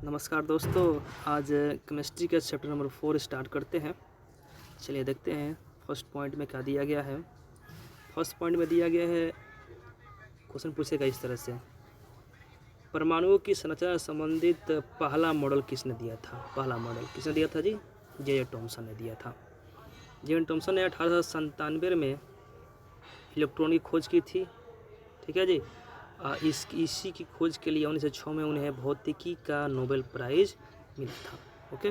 नमस्कार दोस्तों, आज केमिस्ट्री का चैप्टर नंबर 4 स्टार्ट करते हैं। चलिए देखते हैं फर्स्ट पॉइंट में क्या दिया गया है। फर्स्ट पॉइंट में दिया गया है, क्वेश्चन पूछेगा इस तरह से, परमाणुओं की संरचना से संबंधित पहला मॉडल किसने दिया था। पहला मॉडल किसने दिया था जी? जे थॉमसन ने दिया था। जे थॉमसन ने 1897 में इलेक्ट्रॉन की खोज की थी। ठीक है जी। इसी की खोज के लिए 1906 में उन्हें भौतिकी का नोबेल प्राइज़ मिला था। ओके,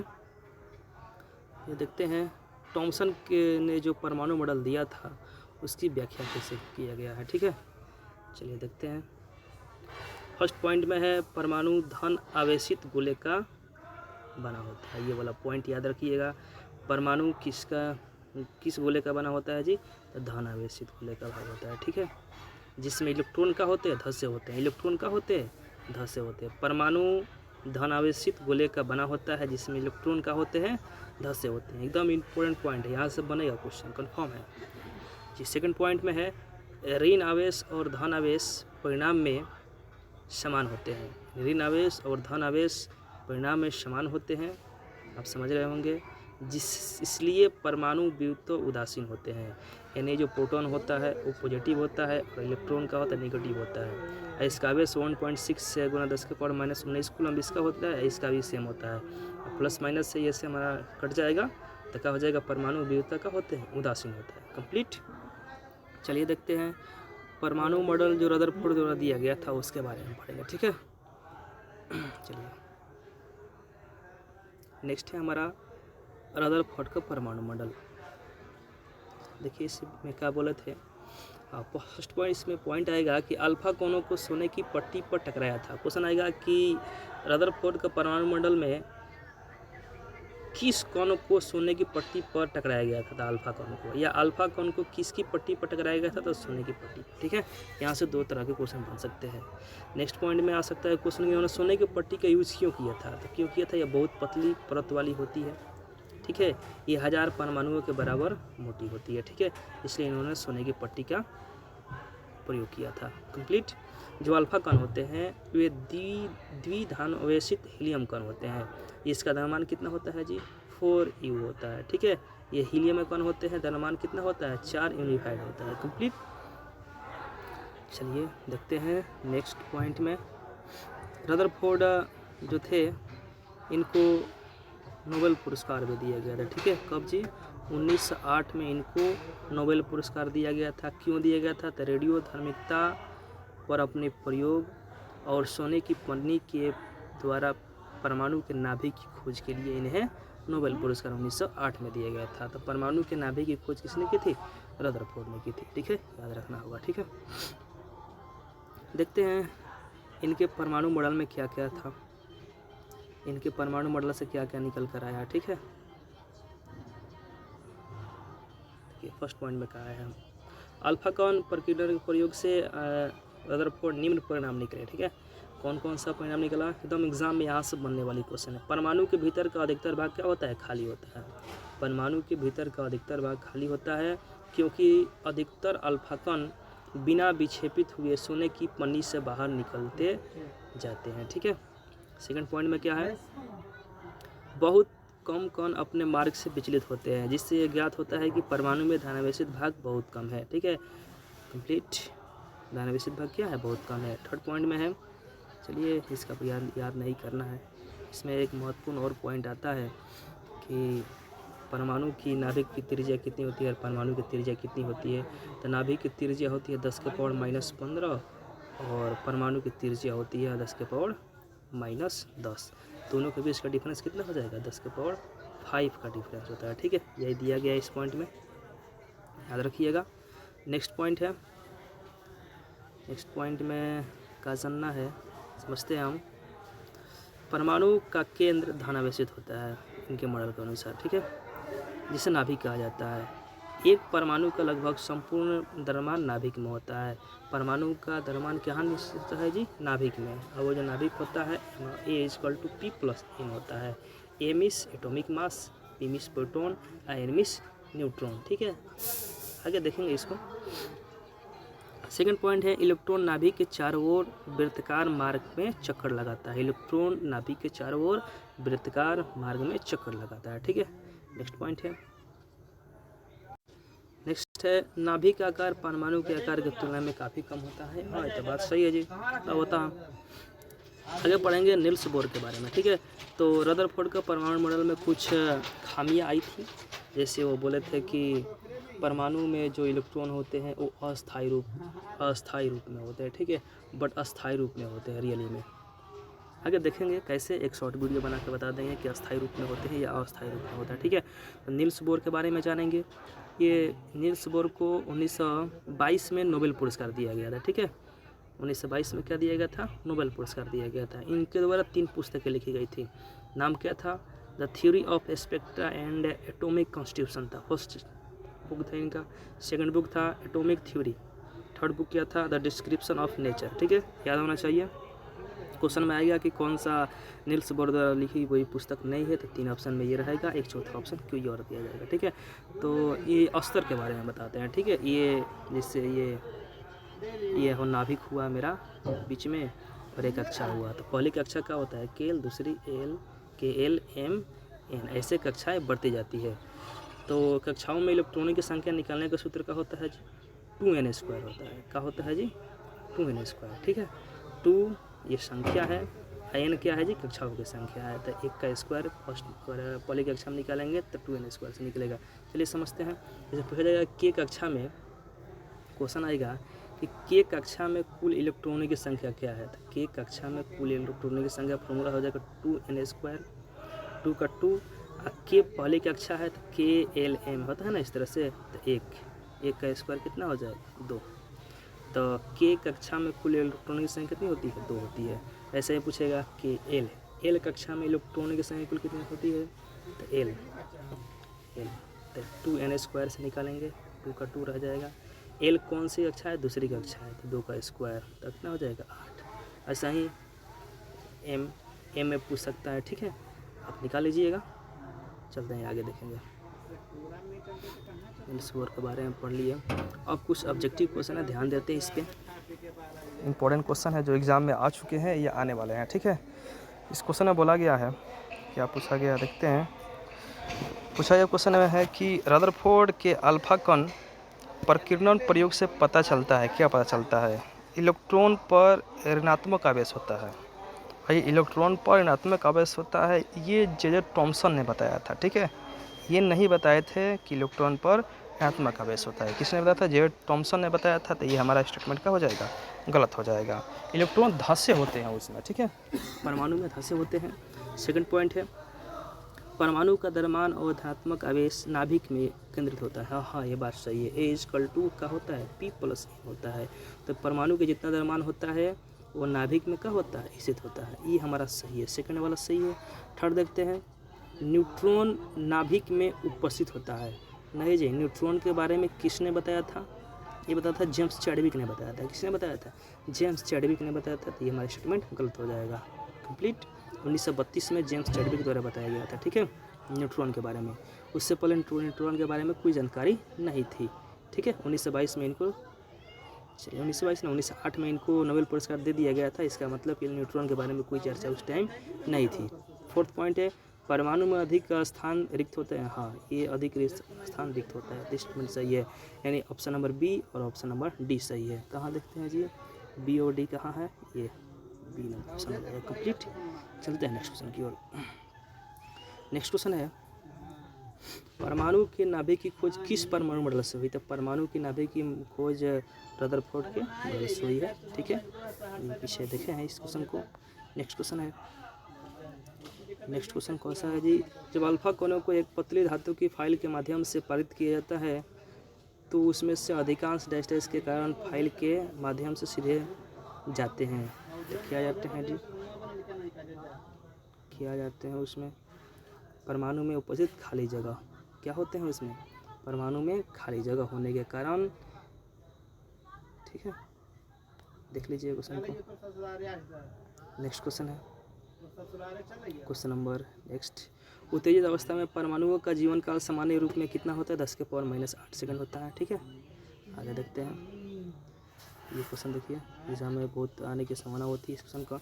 ये देखते हैं थॉमसन के ने जो परमाणु मॉडल दिया था उसकी व्याख्या कैसे किया गया है। ठीक है, चलिए देखते हैं। फर्स्ट पॉइंट में है, परमाणु धन आवेशित गोले का बना होता है। ये वाला पॉइंट याद रखिएगा। परमाणु किस गोले का बना होता है जी? तो धन आवेशित गोले का भाग होता है। ठीक है, जिसमें इलेक्ट्रॉन का होते हैं, धन से होते हैं। इलेक्ट्रॉन का होते हैं, धन से होते हैं। परमाणु धन आवेशित गोले का बना होता है जिसमें इलेक्ट्रॉन का होते हैं, धन से होते हैं। एकदम इम्पोर्टेंट पॉइंट है, यहाँ से बनेगा क्वेश्चन, कंफर्म है जी। सेकंड पॉइंट में है, ऋण आवेश और धन आवेश परिणाम में समान होते हैं। ऋण आवेश और धन आवेश परिणाम में समान होते हैं, आप समझ रहे होंगे। इसलिए परमाणु विद्युत उदासीन होते हैं। यानी जो प्रोटॉन होता है वो पॉजिटिव होता है और इलेक्ट्रॉन का होता है नेगेटिव होता है। इसका आवेश 1.6 से गुना 10⁻⁻19 कूलम इसका होता है, इसका भी सेम होता है। प्लस माइनस से ये से हमारा कट जाएगा तो क्या हो जाएगा? परमाणु विद्युत का होते हैं, उदासीन होता है। कंप्लीट। चलिए देखते हैं परमाणु मॉडल जो रदरफोर्ड द्वारा दिया गया था उसके बारे में पढ़ेंगे। ठीक है, चलिए नेक्स्ट है हमारा रदरफोर्ड का परमाणु मॉडल। देखिए इसमें क्या बोले थे। फर्स्ट पॉइंट इसमें पॉइंट आएगा कि अल्फा कणों को सोने की पट्टी पर टकराया था। क्वेश्चन आएगा कि रदरफोर्ड का परमाणु मॉडल में किस कण को सोने की पट्टी पर टकराया गया था? अल्फा कण को, या अल्फा कण को किसकी पट्टी पर टकराया गया था? तो सोने की पट्टी। ठीक है, यहाँ से दो तरह के क्वेश्चन बन सकते हैं। नेक्स्ट पॉइंट में आ सकता है क्वेश्चन, इन्होंने सोने की पट्टी का यूज़ क्यों किया था? तो क्यों किया था? यह बहुत पतली परत वाली होती है। ठीक है, ये 1000 परमाणुओं के बराबर मोटी होती है। ठीक है, इसलिए इन्होंने सोने की पट्टी का प्रयोग किया था। कंप्लीट। जो अल्फा कण होते हैं वे द्विधान्वेषित हीलियम कण होते हैं। इसका द्रव्यमान कितना होता है जी? 4u होता है। ठीक है, ये हीलियम कण होते हैं, द्रव्यमान कितना होता है? 4 यूनिफाइड होता है। कंप्लीट। चलिए देखते हैं नेक्स्ट पॉइंट में, रदरफोर्ड जो थे इनको नोबेल पुरस्कार भी दिया गया था। ठीक है, कब जी? 1908 में इनको नोबेल पुरस्कार दिया गया था। क्यों दिया गया था? तो रेडियो धार्मिकता पर अपने प्रयोग और सोने की पन्नी के द्वारा परमाणु के नाभिक की खोज के लिए इन्हें नोबेल पुरस्कार 1908 में दिया गया था। तो परमाणु के नाभिक की खोज किसने की थी? रदरफोर्ड ने की थी। ठीक है, याद रखना होगा। ठीक है, देखते हैं इनके परमाणु मॉडल में क्या क्या था, इनके परमाणु मॉडल से क्या क्या निकल कर आया। ठीक है, फर्स्ट पॉइंट में कहा है, अल्फा कण प्रक्रिया के प्रयोग से रदरफोर्ड निम्न परिणाम निकले। ठीक है, कौन कौन सा परिणाम निकला? एकदम एग्जाम में यहाँ से बनने वाली क्वेश्चन है। परमाणु के भीतर का अधिकतर भाग क्या होता है? खाली होता है। परमाणु के भीतर का अधिकतर भाग खाली होता है क्योंकि अधिकतर अल्फा कण बिना विक्षेपित हुए सोने की पन्नी से बाहर निकलते जाते हैं। ठीक है, सेकंड पॉइंट में क्या है, बहुत कम कण अपने मार्ग से विचलित होते हैं, जिससे ये ज्ञात होता है कि परमाणु में धनावेशित भाग बहुत कम है। ठीक है, कंप्लीट। धनावेशित भाग क्या है? बहुत कम है। थर्ड पॉइंट में है, चलिए इसका याद नहीं करना है। इसमें एक महत्वपूर्ण और पॉइंट आता है कि परमाणु की नाभिक की त्रिज्या कितनी होती है और परमाणु की त्रिज्या कितनी होती है। तो नाभिक की त्रिज्या होती है 10⁻⁻15 और परमाणु की त्रिज्या होती है 10⁻−10। दोनों के बीच का डिफरेंस कितना हो जाएगा? 10⁵ का डिफरेंस होता है। ठीक है, यही दिया गया है इस पॉइंट में, याद रखिएगा। नेक्स्ट पॉइंट है, नेक्स्ट पॉइंट में क्या जानना है समझते हैं हम। परमाणु का केंद्र धनावेशित होता है इनके मॉडल के अनुसार। ठीक है, जिसे नाभिक कहा जाता है। एक परमाणु का लगभग संपूर्ण द्रव्यमान नाभिक में होता है। परमाणु का द्रव्यमान कहाँ निश्चित है जी? नाभिक में। और वो जो नाभिक होता है A=P+N होता है। A means atomic mass, P means proton, N means neutron. ठीक है, आगे देखेंगे इसको। सेकंड पॉइंट है इलेक्ट्रॉन नाभिक के चारों ओर वृत्ताकार मार्ग में चक्कर लगाता है। इलेक्ट्रॉन नाभिक के चारों ओर वृत्ताकार मार्ग में चक्कर लगाता है। ठीक है, नेक्स्ट पॉइंट है, नेक्स्ट है नाभिक का आकार परमाणु के आकार की तुलना में काफ़ी कम होता है। हाँ, ये तो बात सही है जी, तब होता है। आगे पढ़ेंगे नील्स बोर के बारे में। ठीक है, तो रदरफोर्ड का परमाणु मॉडल में कुछ खामियां आई थी, जैसे वो बोले थे कि परमाणु में जो इलेक्ट्रॉन होते हैं वो अस्थायी रूप में होते हैं। ठीक है, बट अस्थायी रूप में होते हैं रियली में। आगे देखेंगे कैसे, एक शॉर्ट वीडियो बना के बता देंगे कि अस्थायी रूप में होते हैं या अस्थायी रूप में होता है। ठीक है, तो नील्स बोर के बारे में जानेंगे। ये नील्स बोर को 1922 में नोबेल पुरस्कार दिया गया था। ठीक है, 1922 में क्या दिया गया था, नोबेल पुरस्कार दिया गया था। इनके द्वारा 3 पुस्तकें लिखी गई थी। नाम क्या था, the theory of spectra and atomic constitution था फर्स्ट बुक था इनका। सेकंड बुक था एटॉमिक थ्योरी। थर्ड बुक क्या था, द डिस्क्रिप्शन ऑफ नेचर। ठीक है, याद होना चाहिए। क्वेश्चन में आएगा कि कौन सा नील्स बोर द्वारा लिखी हुई पुस्तक नहीं है, तो 3 ऑप्शन में ये रहेगा, एक चौथा ऑप्शन कोई और दिया जाएगा। ठीक है, तो ये अस्तर के बारे में बताते हैं। ठीक है, ये जिससे ये हो नाभिक हुआ मेरा बीच में, और एक कक्षा हुआ। तो पहली कक्षा का होता है केल, दूसरी KLMN, ऐसे कक्षाएं बढ़ती जाती है। तो कक्षाओं में इलेक्ट्रॉनों की संख्या निकालने का सूत्र का होता है 2n² होता है। क्या होता है जी, 2n²। ठीक है, 2 ये संख्या है, n क्या है जी, कक्षाओं की संख्या है। तो 1 का स्क्वायर फर्स्ट पहली कक्षा में निकालेंगे तो 2n² से निकलेगा। चलिए समझते हैं। जैसे पूछा जाएगा के कक्षा में, क्वेश्चन आएगा कि के कक्षा में कुल इलेक्ट्रॉनों की संख्या क्या है। तो के कक्षा में कुल इलेक्ट्रॉनों की संख्या फॉर्मूला हो जाएगा 2n², 2 का 2, के पहली कक्षा है तो KLM होता है ना, इस तरह से। तो 1 का स्क्वायर कितना हो जाएगा, 2। तो के कक्षा में कुल इलेक्ट्रॉनों की संख्या कितनी होती है, 2 होती है। ऐसे ही पूछेगा कि एल कक्षा में इलेक्ट्रॉनों की संख्या कुल कितनी होती है, तो एल तो 2n² से निकालेंगे, 2 का 2 रह जाएगा। एल कौन सी कक्षा है, दूसरी कक्षा है, तो 2 का स्क्वायर तो कितना हो जाएगा, 8। ऐसा ही एम में पूछ सकता है। ठीक है, आप निकाल लीजिएगा। चलते हैं आगे देखेंगे। नील्स बोर के बारे में पढ़ लिए। अब कुछ ऑब्जेक्टिव क्वेश्चन है, ध्यान देते हैं इस पर। इंपॉर्टेंट क्वेश्चन है जो एग्ज़ाम में आ चुके हैं या आने वाले हैं। ठीक है, इस क्वेश्चन में बोला गया है, क्या पूछा गया देखते हैं। पूछा गया क्वेश्चन में है कि रदरफोर्ड के अल्फा कण प्रकीर्णन प्रयोग से पता चलता है, क्या पता चलता है, इलेक्ट्रॉन पर ऋणात्मक आवेश होता है। भाई इलेक्ट्रॉन पर ऋणात्मक आवेश होता है, ये जे थॉमसन ने बताया था। ठीक है, ये नहीं बताए थे कि इलेक्ट्रॉन पर ऋणात्मक आवेश होता है। किसने बताया था, जे थॉमसन ने बताया था। तो ये हमारा स्टेटमेंट क्या हो जाएगा, गलत हो जाएगा। इलेक्ट्रॉन धास्य होते हैं उसमें। ठीक है, परमाणु में धास्य होते हैं। सेकंड पॉइंट है परमाणु का द्रव्यमान और धनात्मक आवेश नाभिक में केंद्रित होता है। हाँ, ये बात सही है। A=2 का होता है, P+E होता है। तो परमाणु के जितना द्रव्यमान होता है वो नाभिक में क्या होता है, स्थित होता है। ये हमारा सही है, सेकंड वाला सही है। थर्ड देखते हैं, न्यूट्रॉन नाभिक में उपस्थित होता है। नहीं जी, न्यूट्रॉन के बारे में किसने बताया था, ये बताया था जेम्स चैडविक ने बताया था। किसने बताया था, जेम्स चैडविक ने बताया था। तो ये हमारा स्टेटमेंट गलत हो जाएगा। कंप्लीट 1932 में जेम्स चैडविक द्वारा बताया गया था। ठीक है, न्यूट्रॉन के बारे में। उससे पहले न्यूट्रॉन के बारे में कोई जानकारी नहीं थी। ठीक है, 1922 में इनको, चलिए 1922 में 1908 में इनको नोबेल पुरस्कार दे दिया गया था। इसका मतलब कि न्यूट्रॉन के बारे में कोई चर्चा उस टाइम नहीं थी। फोर्थ पॉइंट है परमाणु में अधिक स्थान रिक्त होते हैं। हाँ, ये अधिक स्थान रिक्त होता है, स्टेटमेंट सही है। यानी ऑप्शन नंबर बी और ऑप्शन नंबर डी सही है। कहाँ देखते हैं जी, बी और डी कहाँ है, ये बी नंबर ऑप्शन है कंप्लीट। चलते हैं नेक्स्ट क्वेश्चन की ओर। नेक्स्ट क्वेश्चन है परमाणु के नाभिक की खोज किस परमाणु मॉडल से हुई। तो परमाणु की नाभिक की खोज रदरफोर्ड के मॉडल से हुई है। ठीक है, पीछे देखे हैं इस क्वेश्चन को। नेक्स्ट क्वेश्चन है, नेक्स्ट क्वेश्चन कौन सा है जी, जब अल्फा कणों को एक पतली धातु की फाइल के माध्यम से पारित किया जाता है तो उसमें से अधिकांश डैश के कारण फाइल के माध्यम से सीधे जाते हैं। तो क्या जाते हैं जी, किया जाते हैं उसमें परमाणु में उपस्थित खाली जगह, क्या होते हैं उसमें, परमाणु में खाली जगह होने के कारण। ठीक है, देख लीजिए क्वेश्चन को। नेक्स्ट क्वेश्चन है, क्वेश्चन नंबर नेक्स्ट, उत्तेजित अवस्था में परमाणुओं का जीवन काल सामान्य रूप में कितना होता है, 10⁻⁻8 सेकंड होता है। ठीक है, आगे देखते हैं। ये क्वेश्चन देखिए, एग्जाम में बहुत आने की संभावना होती है इस क्वेश्चन का।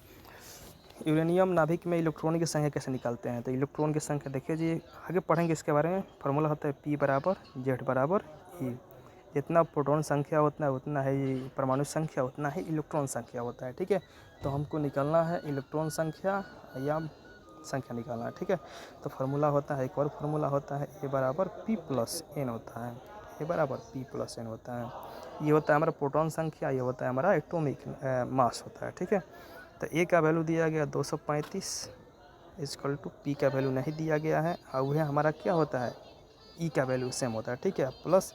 यूरेनियम नाभिक में इलेक्ट्रॉन की संख्या कैसे निकालते हैं? तो इलेक्ट्रॉन की संख्या देखिए जी, आगे पढ़ेंगे इसके बारे में। फार्मूला होता है P बराबर Z बराबर E। जितना प्रोटॉन संख्या उतना है ये परमाणु संख्या, उतना ही इलेक्ट्रॉन संख्या होता है। ठीक है, तो हमको निकालना है इलेक्ट्रॉन संख्या या संख्या निकालना है। ठीक है, तो फार्मूला होता है, एक और फार्मूला होता है A बराबर P प्लस N होता है। A बराबर P प्लस N होता है। ये होता है हमारा प्रोटॉन संख्या, ये होता है हमारा एटॉमिक मास होता है। ठीक है, तो A का वैल्यू दिया गया 235 इक्वल टू P का वैल्यू नहीं दिया गया है, और वह हमारा क्या होता है E का वैल्यू सेम होता है। ठीक है, प्लस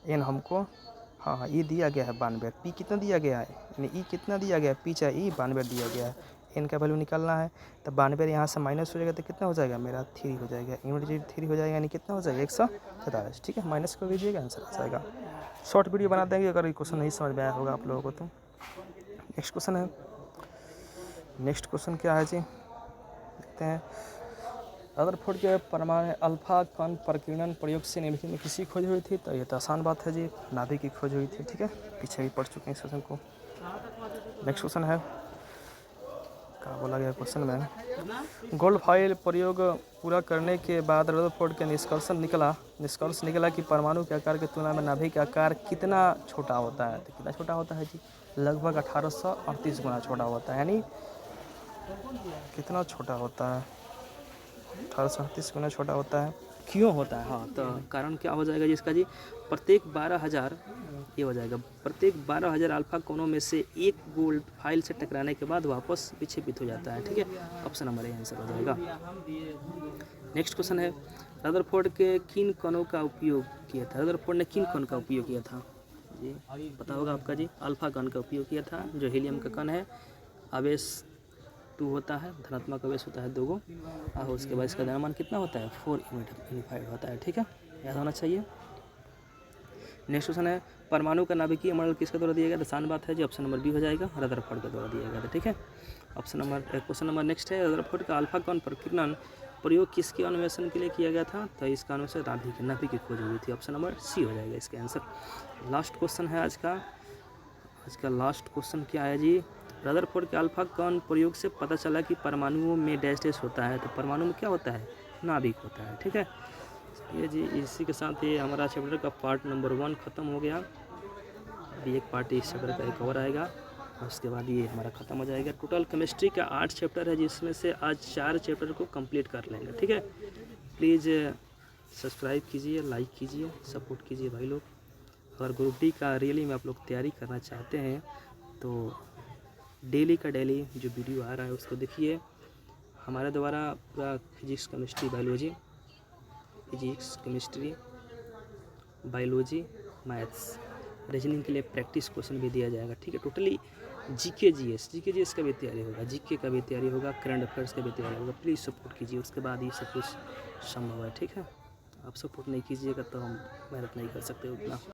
N हमको हाँ ये दिया गया है 92। P कितना दिया गया है, यानी E कितना दिया गया है, P चाहे E 92 दिया गया है। N का वैल्यू निकालना है, तो 92 यहाँ से माइनस हो जाएगा तो कितना हो जाएगा मेरा 3 हो जाएगा, यूनिट 3 हो जाएगा, यानी कितना हो जाएगा 147। ठीक है, माइनस कर लीजिएगा, आंसर आ जाएगा। शॉर्ट वीडियो बना देंगे अगर ये क्वेश्चन नहीं समझ में आया होगा आप लोगों को तो। नेक्स्ट क्वेश्चन है, नेक्स्ट क्वेश्चन क्या है जी, देखते हैं। रदरफोर्ड के परमाणु अल्फा कण प्रकीर्णन प्रयोग से निम्नलिखित में किसी खोज हुई थी? तो ये तो आसान बात है जी, नाभिक की खोज हुई थी। ठीक है, पीछे भी पढ़ चुके हैं इस क्वेश्चन को। नेक्स्ट क्वेश्चन है, क्या बोला गया क्वेश्चन में, गोल्ड फॉइल प्रयोग पूरा करने के बाद रदरफोर्ड के निष्कर्ष निकला कि परमाणु के आकार की तुलना में नाभिक का आकार कितना छोटा होता है? तो कितना छोटा होता है जी, लगभग 1838 गुना छोटा होता है। यानी कितना छोटा होता है, 1838 गुना छोटा होता है। क्यों होता है? हाँ, तो कारण क्या हो जाएगा जी इसका जी, प्रत्येक 12,000 ये हो जाएगा, प्रत्येक 12,000 अल्फा कोनों में से एक गोल्ड फाइल से टकराने के बाद वापस विक्षेपित हो जाता है। ठीक है, ऑप्शन नंबर ए आंसर हो जाएगा। नेक्स्ट क्वेश्चन है, रदरफोर्ड के किन कणों का उपयोग किया था? रदरफोर्ड ने किन कण का उपयोग किया था जी, पता होगा आपका जी, अल्फा कण का उपयोग किया था, जो हीलियम का कण है, आवेश 2 होता है, धनात्मक आवेश होता है 2 गो, और उसके बाद इसका द्रव्यमान कितना होता है 4 यूनिट होता है। ठीक है, याद होना चाहिए। नेक्स्ट क्वेश्चन है, परमाणु का नाभिकीय मॉडल किसके द्वारा दिया गया? आसान बात है जी, ऑप्शन नंबर बी हो जाएगा, रदरफोर्ड के द्वारा दिया गया था। ठीक है, क्वेश्चन नंबर नेक्स्ट है, रदरफोर्ड का अल्फा कण प्रकीर्णन प्रयोग किसके अन्वेषण के लिए किया गया था? तो इसका अनुसार नाभिक की खोज हुई थी, ऑप्शन नंबर सी हो जाएगा इसका आंसर। लास्ट क्वेश्चन है आज का लास्ट क्वेश्चन क्या है जी, रदरफोर्ड के अल्फा कण प्रयोग से पता चला कि परमाणुओं में डैश होता है, तो परमाणु में क्या होता है, नाभिक होता है। ठीक है, ये जी इसी के साथ ये हमारा चैप्टर का पार्ट नंबर 1 ख़त्म हो गया। अभी एक पार्ट इस चैप्टर का एक और आएगा, और उसके बाद ये हमारा ख़त्म हो जाएगा। टोटल केमिस्ट्री का 8 चैप्टर है, जिसमें से आज 4 चैप्टर को कंप्लीट कर लेंगे। ठीक है, प्लीज़ सब्सक्राइब कीजिए, लाइक कीजिए, सपोर्ट कीजिए भाई लोग। अगर ग्रुप डी का रियली में आप लोग तैयारी करना चाहते हैं तो डेली का डेली जो वीडियो आ रहा है उसको देखिए। हमारे द्वारा पूरा physics chemistry biology maths reasoning के लिए प्रैक्टिस क्वेश्चन भी दिया जाएगा। ठीक है, टोटली जीके जीएस का भी तैयारी होगा, जीके का भी तैयारी होगा, करंट अफेयर्स का भी तैयारी होगा। प्लीज़ सपोर्ट कीजिए, उसके बाद ये सब कुछ संभव है। ठीक है, आप सपोर्ट नहीं कीजिएगा तो हम मेहनत नहीं कर सकते उतना।